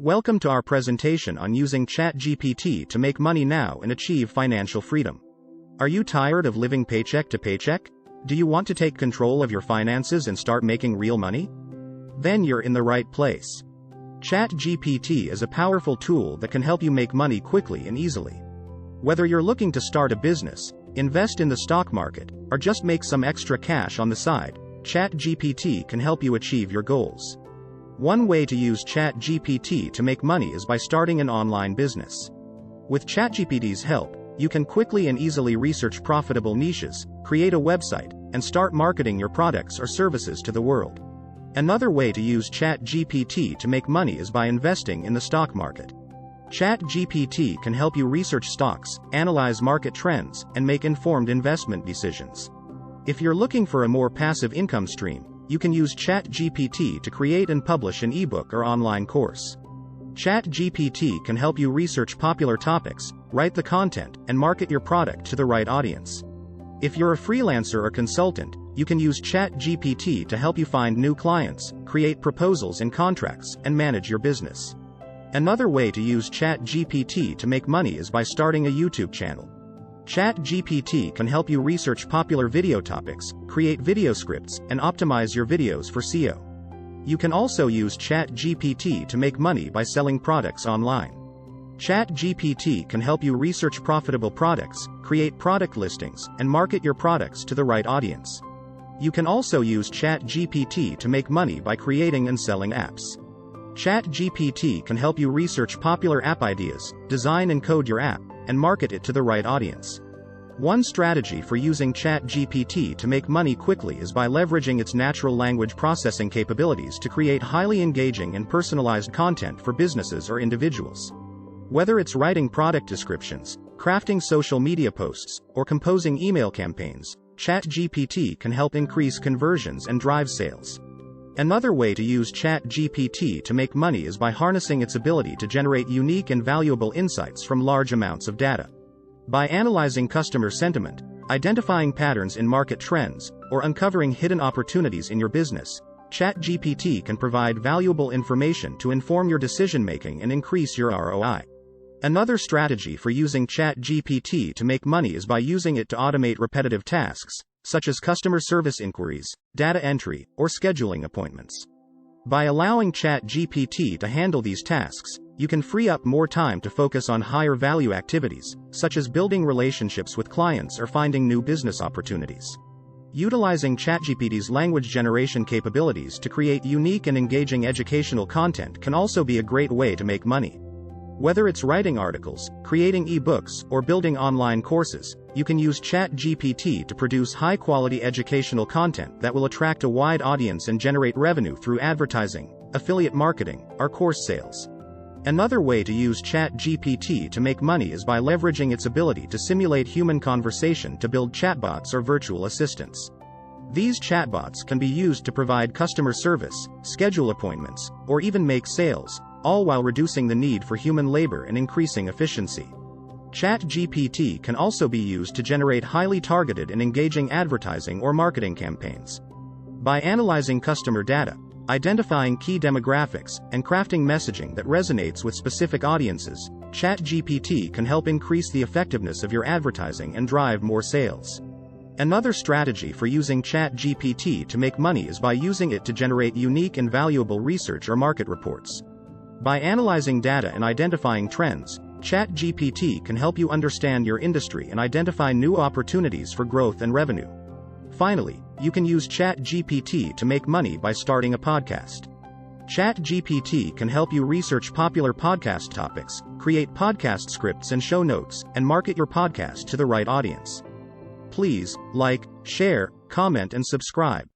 Welcome to our presentation on using ChatGPT to make money now and achieve financial freedom. Are you tired of living paycheck to paycheck? Do you want to take control of your finances and start making real money? Then you're in the right place. ChatGPT is a powerful tool that can help you make money quickly and easily. Whether you're looking to start a business, invest in the stock market, or just make some extra cash on the side, ChatGPT can help you achieve your goals. One way to use ChatGPT to make money is by starting an online business. With ChatGPT's help, you can quickly and easily research profitable niches, create a website, and start marketing your products or services to the world. Another way to use ChatGPT to make money is by investing in the stock market. ChatGPT can help you research stocks, analyze market trends, and make informed investment decisions. If you're looking for a more passive income stream, you can use ChatGPT to create and publish an ebook or online course. ChatGPT can help you research popular topics, write the content, and market your product to the right audience. If you're a freelancer or consultant, you can use ChatGPT to help you find new clients, create proposals and contracts, and manage your business. Another way to use ChatGPT to make money is by starting a YouTube channel. ChatGPT can help you research popular video topics, create video scripts, and optimize your videos for SEO. You can also use ChatGPT to make money by selling products online. ChatGPT can help you research profitable products, create product listings, and market your products to the right audience. You can also use ChatGPT to make money by creating and selling apps. ChatGPT can help you research popular app ideas, design and code your app, and market it to the right audience. One strategy for using ChatGPT to make money quickly is by leveraging its natural language processing capabilities to create highly engaging and personalized content for businesses or individuals. Whether it's writing product descriptions, crafting social media posts, or composing email campaigns, ChatGPT can help increase conversions and drive sales. Another way to use ChatGPT to make money is by harnessing its ability to generate unique and valuable insights from large amounts of data. By analyzing customer sentiment, identifying patterns in market trends, or uncovering hidden opportunities in your business, ChatGPT can provide valuable information to inform your decision-making and increase your ROI. Another strategy for using ChatGPT to make money is by using it to automate repetitive tasks, such as customer service inquiries, data entry, or scheduling appointments. By allowing ChatGPT to handle these tasks, you can free up more time to focus on higher value activities, such as building relationships with clients or finding new business opportunities. Utilizing ChatGPT's language generation capabilities to create unique and engaging educational content can also be a great way to make money. Whether it's writing articles, creating ebooks, or building online courses, you can use ChatGPT to produce high-quality educational content that will attract a wide audience and generate revenue through advertising, affiliate marketing, or course sales. Another way to use ChatGPT to make money is by leveraging its ability to simulate human conversation to build chatbots or virtual assistants. These chatbots can be used to provide customer service, schedule appointments, or even make sales, all while reducing the need for human labor and increasing efficiency. ChatGPT can also be used to generate highly targeted and engaging advertising or marketing campaigns. By analyzing customer data, identifying key demographics, and crafting messaging that resonates with specific audiences, ChatGPT can help increase the effectiveness of your advertising and drive more sales. Another strategy for using ChatGPT to make money is by using it to generate unique and valuable research or market reports. By analyzing data and identifying trends, ChatGPT can help you understand your industry and identify new opportunities for growth and revenue. Finally, you can use ChatGPT to make money by starting a podcast. ChatGPT can help you research popular podcast topics, create podcast scripts and show notes, and market your podcast to the right audience. Please like, share, comment, and subscribe.